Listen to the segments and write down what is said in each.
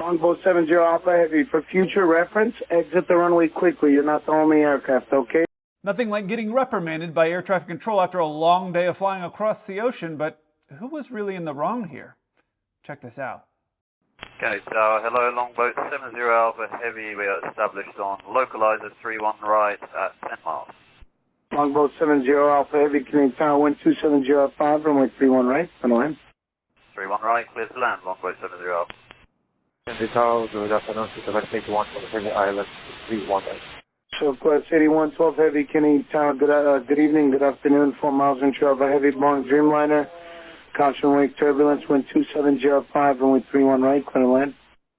Longboat 70 Alpha Heavy, for future reference, exit the runway quickly. You're not the only aircraft, okay? Nothing like getting reprimanded by air traffic control after a long day of flying across the ocean, but who was really in the wrong here? Check this out. Okay, so hello, Longboat 70 Alpha Heavy. We are established on localizer 31 right at 10 miles. Longboat 70 Alpha Heavy, Canadian Tower 12705, runway 31 right, on the line. 31 right, clear to land, Longboat 70 Alpha. 70 Tower, good afternoon, Supervisor 81 from the Heavy Island, 31 right. Southwest 8112 Heavy, Canadian Tower, good evening, good afternoon, 4 miles in Alpha Heavy, Boeing Dreamliner. Caution wake turbulence, wind 2705, runway 31 right, clear to land.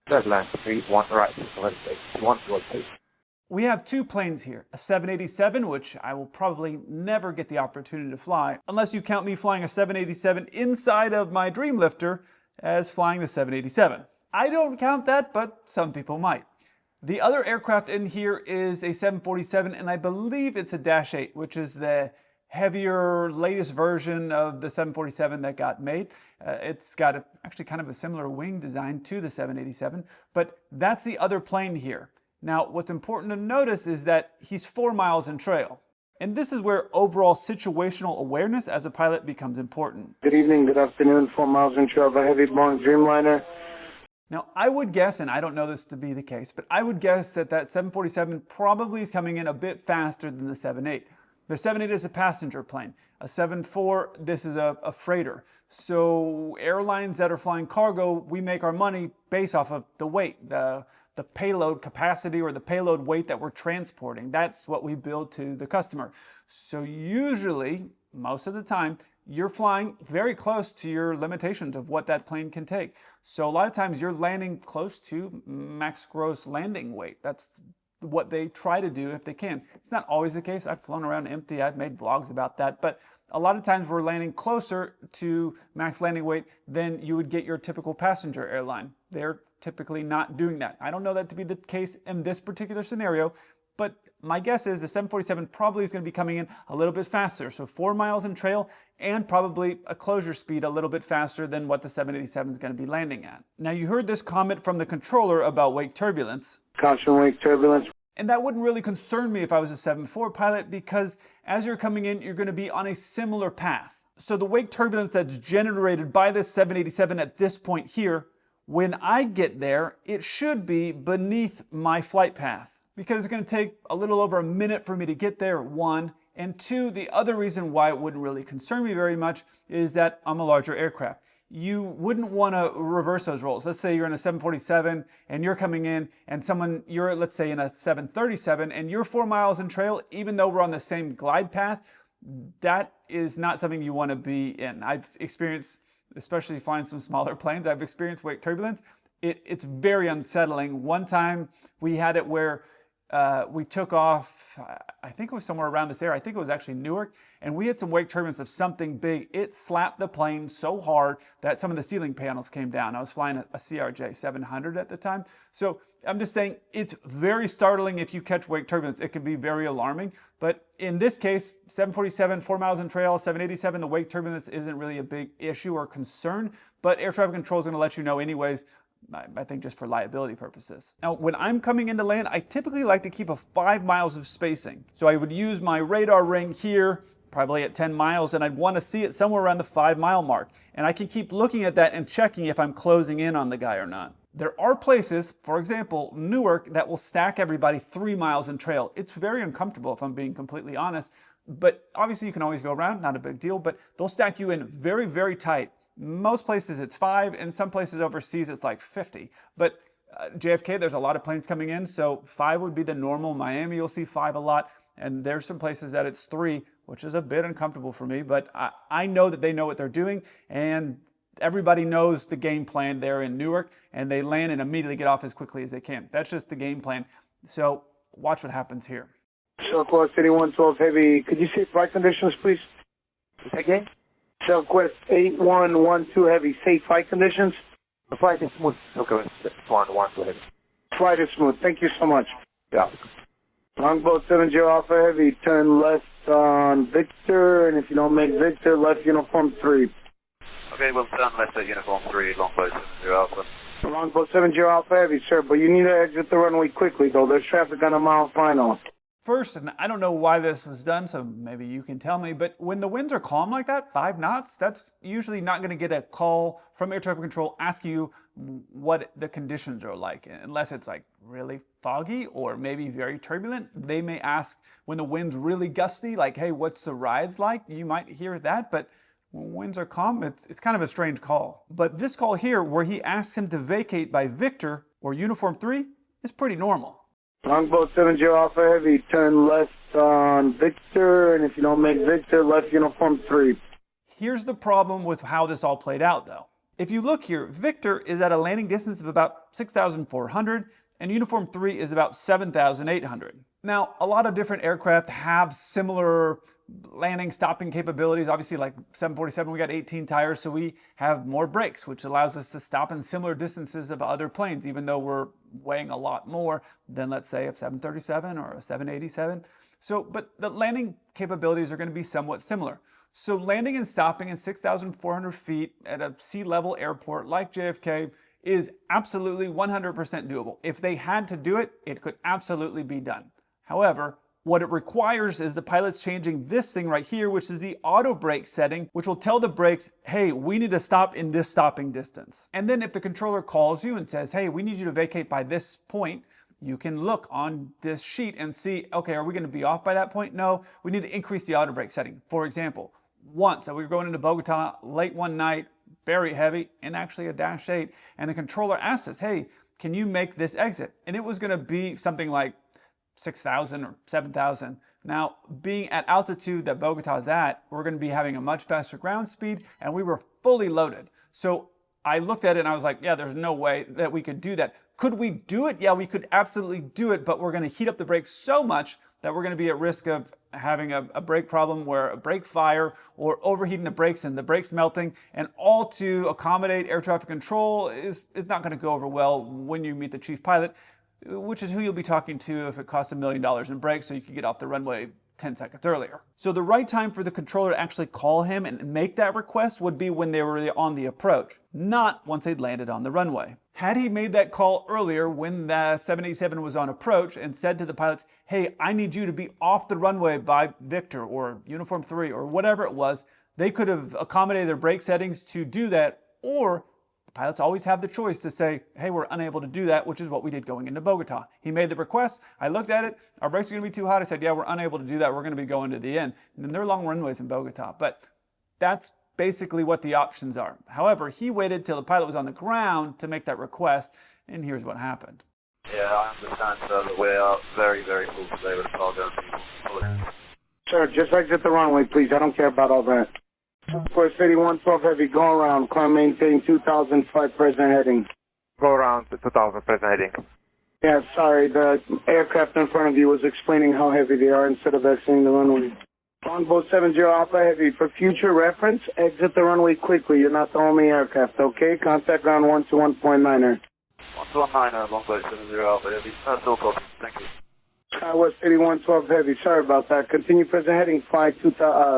Clear to land, 31 right, Supervisor 81 towards base. We have two planes here, a 787, which I will probably never get the opportunity to fly, unless you count me flying a 787 inside of my Dreamlifter as flying the 787. I don't count that, but some people might. The other aircraft in here is a 747, and I believe it's a Dash 8, which is the heavier, latest version of the 747 that got made. It's got actually kind of a similar wing design to the 787, but that's the other plane here. Now, what's important to notice is that he's 4 miles in trail. And this is where overall situational awareness as a pilot becomes important. Good evening, good afternoon, 4 miles in trail of a heavy Boeing Dreamliner. Now, I would guess, and I don't know this to be the case, but I would guess that that 747 probably is coming in a bit faster than the 78. The 78 is a passenger plane. A 74, this is a freighter. So airlines that are flying cargo, we make our money based off of the weight, the payload capacity or the payload weight that we're transporting. That's what we bill to the customer. So usually, most of the time, you're flying very close to your limitations of what that plane can take. So a lot of times you're landing close to max gross landing weight. That's what they try to do if they can. It's not always the case. I've flown around empty. I've made vlogs about that. But a lot of times we're landing closer to max landing weight than you would get your typical passenger airline. They're typically not doing that. I don't know that to be the case in this particular scenario, but my guess is the 747 probably is going to be coming in a little bit faster. So 4 miles in trail and probably a closure speed a little bit faster than what the 787 is going to be landing at. Now you heard this comment from the controller about wake turbulence. Caution wake turbulence. And that wouldn't really concern me if I was a 7-4 pilot because as you're coming in, you're going to be on a similar path. So the wake turbulence that's generated by this 787 at this point here, when I get there, it should be beneath my flight path because it's going to take a little over a minute for me to get there, one. And two, the other reason why it wouldn't really concern me very much is that I'm a larger aircraft. You wouldn't want to reverse those roles. Let's say you're in a 747 and you're coming in and you're, let's say, in a 737 and you're 4 miles in trail, even though we're on the same glide path, that is not something you want to be in. I've experienced, especially flying some smaller planes, I've experienced wake turbulence. It's very unsettling. One time we had it where we took off, I think it was somewhere around this area. I think it was actually Newark, and we had some wake turbulence of something big. It slapped the plane so hard that some of the ceiling panels came down. I was flying a CRJ 700 at the time. So I'm just saying it's very startling if you catch wake turbulence. It can be very alarming. But in this case, 747, 4 miles in trail, 787, the wake turbulence isn't really a big issue or concern, but air traffic control is going to let you know anyways. I think just for liability purposes. Now, when I'm coming into land, I typically like to keep a 5 miles of spacing. So I would use my radar ring here, probably at 10 miles, and I'd want to see it somewhere around the 5 mile mark. And I can keep looking at that and checking if I'm closing in on the guy or not. There are places, for example, Newark, that will stack everybody 3 miles in trail. It's very uncomfortable if I'm being completely honest, but obviously you can always go around, not a big deal, but they'll stack you in very, very tight. Most places it's 5, and some places overseas it's like 50. But JFK, there's a lot of planes coming in, so 5 would be the normal. Miami, you'll see 5 a lot, and there's some places that it's 3, which is a bit uncomfortable for me, but I know that they know what they're doing, and everybody knows the game plan there in Newark, and they land and immediately get off as quickly as they can. That's just the game plan. So watch what happens here. Southwest 8112 Heavy, could you see flight conditions, please? Again? Southwest 8112 Heavy, safe flight conditions? The flight is smooth. Okay, 112 Heavy. Flight is smooth. Thank you so much. Yeah. Longboat 70 Alpha Heavy, turn left on Victor, and if you don't make Victor, left uniform 3. Okay, we'll turn left at uniform 3, Longboat 70 Alpha. Longboat 70 Alpha Heavy, sir, but you need to exit the runway quickly, though. There's traffic on a mile final. First, and I don't know why this was done, so maybe you can tell me, but when the winds are calm like that, 5 knots, that's usually not going to get a call from air traffic control asking you what the conditions are like, unless it's like really foggy or maybe very turbulent. They may ask when the wind's really gusty, like, hey, what's the rides like? You might hear that, but when winds are calm, it's kind of a strange call. But this call here, where he asks him to vacate by Victor or Uniform 3, is pretty normal. Longboat 70 Alpha Heavy, turn left on Victor, and if you don't make Victor, left Uniform 3. Here's the problem with how this all played out, though. If you look here, Victor is at a landing distance of about 6,400, and Uniform 3 is about 7,800. Now, a lot of different aircraft have similar landing, stopping capabilities. Obviously, like 747, we got 18 tires, so we have more brakes, which allows us to stop in similar distances of other planes, even though we're weighing a lot more than, let's say, a 737 or a 787. So, but the landing capabilities are going to be somewhat similar. So landing and stopping in 6,400 feet at a sea level airport like JFK is absolutely 100% doable. If they had to do it, it could absolutely be done. However, what it requires is the pilots changing this thing right here, which is the auto brake setting, which will tell the brakes, hey, we need to stop in this stopping distance. And then if the controller calls you and says, hey, we need you to vacate by this point, you can look on this sheet and see, okay, are we going to be off by that point? No, we need to increase the auto brake setting. For example, once we were going into Bogota late one night, very heavy, and actually a Dash 8, and the controller asked us, hey, can you make this exit? And it was going to be something like 6,000 or 7,000. Now, being at altitude that Bogota is at, we're going to be having a much faster ground speed, and we were fully loaded. So I looked at it and I was like, yeah, there's no way that we could do that. Could we do it? Yeah, we could absolutely do it, but we're going to heat up the brakes so much that we're going to be at risk of having a brake problem where a brake fire or overheating the brakes and the brakes melting, and all to accommodate air traffic control is not going to go over well when you meet the chief pilot, which is who you'll be talking to if it costs $1 million in brakes so you can get off the runway 10 seconds earlier. So the right time for the controller to actually call him and make that request would be when they were on the approach, not once they'd landed on the runway. Had he made that call earlier when the 787 was on approach and said to the pilots, hey, I need you to be off the runway by Victor or Uniform 3 or whatever it was, they could have accommodated their brake settings to do that, or pilots always have the choice to say, hey, we're unable to do that, which is what we did going into Bogota. He made the request. I looked at it. Our brakes are going to be too hot. I said, yeah, we're unable to do that. We're going to be going to the end. And then there are long runways in Bogota. But that's basically what the options are. However, he waited till the pilot was on the ground to make that request, and here's what happened. Yeah, I understand, sir, that we are very, very full today with cargo and people. Sir, just exit the runway, please. I don't care about all that. Course 8112 Heavy, go around. Car maintain 2005 present heading. Go around to 2000 present heading. Yeah, sorry. The aircraft in front of you was explaining how heavy they are instead of exiting the runway. Longboat 70 Alpha Heavy, for future reference, exit the runway quickly. You're not the only aircraft, okay? Contact ground 121.9er. 119er, Longboat 70 Alpha Heavy. That's all copy. Thank you. Skywest 8112 Heavy, sorry about that. Continue present heading,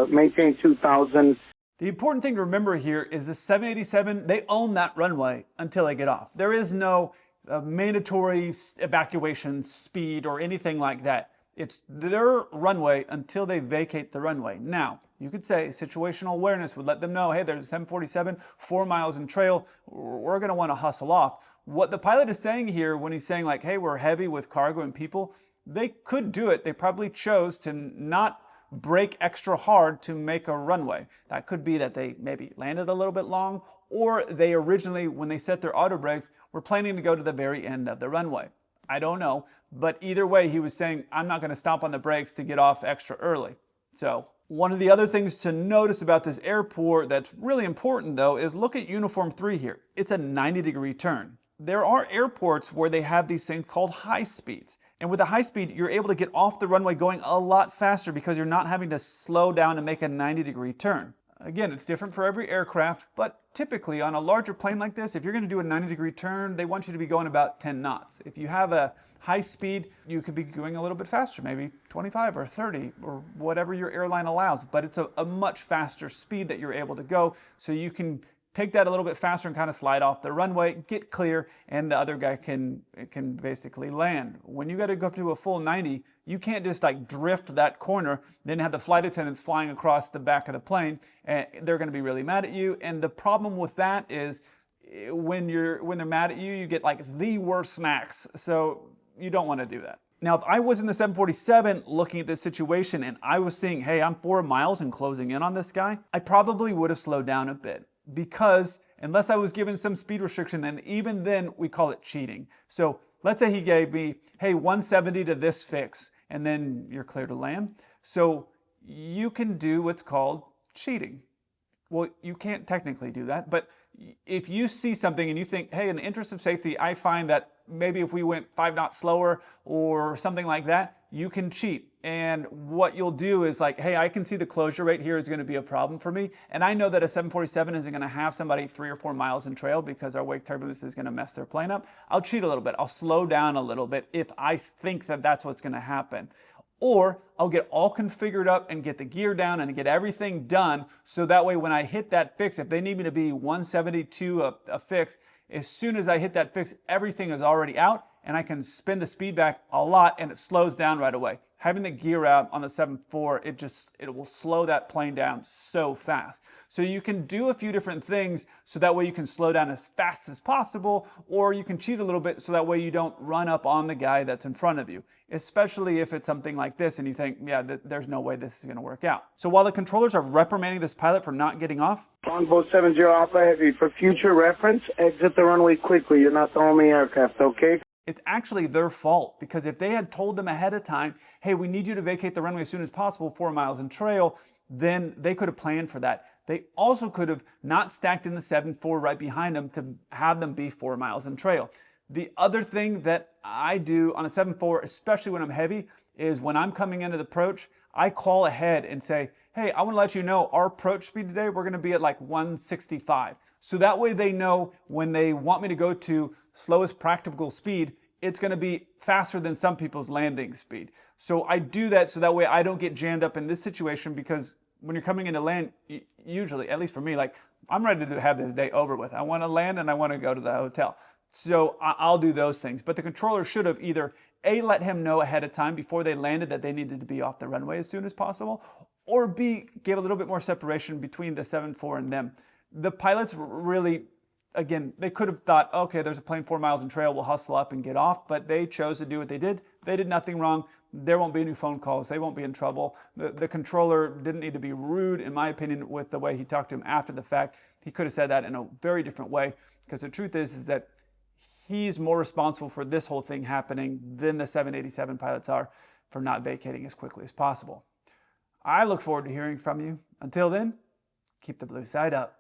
maintain 2000. The important thing to remember here is the 787, they own that runway until they get off. There is no mandatory evacuation speed or anything like that. It's their runway until they vacate the runway. Now, you could say situational awareness would let them know, hey, there's a 747, 4 miles in trail, we're going to want to hustle off. What the pilot is saying here when he's saying like, hey, we're heavy with cargo and people, they could do it. They probably chose to not brake extra hard to make a runway. That could be that they maybe landed a little bit long, or they originally, when they set their auto brakes, were planning to go to the very end of the runway. I don't know, but either way, he was saying, I'm not going to stomp on the brakes to get off extra early. So one of the other things to notice about this airport that's really important though is look at Uniform 3 here. It's a 90-degree turn. There are airports where they have these things called high speeds. And with a high speed, you're able to get off the runway going a lot faster because you're not having to slow down and make a 90-degree turn. Again, it's different for every aircraft, but typically on a larger plane like this, if you're going to do a 90-degree turn, they want you to be going about 10 knots. If you have a high speed, you could be going a little bit faster, maybe 25 or 30 or whatever your airline allows, but it's a much faster speed that you're able to go, so you can take that a little bit faster and kind of slide off the runway, get clear, and the other guy can basically land. When you got to go up to a full 90, you can't just like drift that corner, then have the flight attendants flying across the back of the plane, and they're going to be really mad at you. And the problem with that is when they're mad at you, you get like the worst snacks. So you don't want to do that. Now, if I was in the 747 looking at this situation and I was seeing, hey, I'm 4 miles and closing in on this guy, I probably would have slowed down a bit, because unless I was given some speed restriction, and even then we call it cheating. So let's say he gave me, hey, 170 to this fix, and then you're clear to land. So you can do what's called cheating. Well, you can't technically do that, but if you see something and you think, hey, in the interest of safety, I find that maybe if we went 5 knots slower or something like that, you can cheat. And what you'll do is like, hey, I can see the closure rate here is going to be a problem for me. And I know that a 747 isn't going to have somebody 3 or 4 miles in trail because our wake turbulence is going to mess their plane up. I'll cheat a little bit. I'll slow down a little bit if I think that that's what's going to happen. Or I'll get all configured up and get the gear down and get everything done, so that way when I hit that fix, if they need me to be 172 a fix, as soon as I hit that fix, everything is already out and I can spin the speed back a lot and it slows down right away. Having the gear out on the 7.4, it will slow that plane down so fast. So you can do a few different things so that way you can slow down as fast as possible, or you can cheat a little bit so that way you don't run up on the guy that's in front of you, especially if it's something like this and you think, yeah, there's no way this is going to work out. So while the controllers are reprimanding this pilot for not getting off, Longboat 70 Alpha Heavy, for future reference, exit the runway quickly. You're not the only aircraft, okay? it's actually their fault, because if they had told them ahead of time, hey, we need you to vacate the runway as soon as possible, 4 miles in trail, then they could have planned for that. They also could have not stacked in the 7.4 right behind them to have them be 4 miles in trail. The other thing that I do on a 7.4, especially when I'm heavy, is when I'm coming into the approach, I call ahead and say, hey, I want to let you know our approach speed today, we're going to be at like 165. So that way they know when they want me to go to slowest practical speed, it's going to be faster than some people's landing speed. So I do that so that way I don't get jammed up in this situation, because when you're coming into land, usually, at least for me, like I'm ready to have this day over with. I want to land and I want to go to the hotel. So I'll do those things. But the controller should have either A, let him know ahead of time before they landed that they needed to be off the runway as soon as possible, or B, give a little bit more separation between the 7.4 and them. The pilots really, again, they could have thought, okay, there's a plane 4 miles in trail, we'll hustle up and get off, but they chose to do what they did. They did nothing wrong. There won't be any phone calls. They won't be in trouble. The controller didn't need to be rude, in my opinion, with the way he talked to him after the fact. He could have said that in a very different way, because the truth is that he's more responsible for this whole thing happening than the 787 pilots are for not vacating as quickly as possible. I look forward to hearing from you. Until then, keep the blue side up.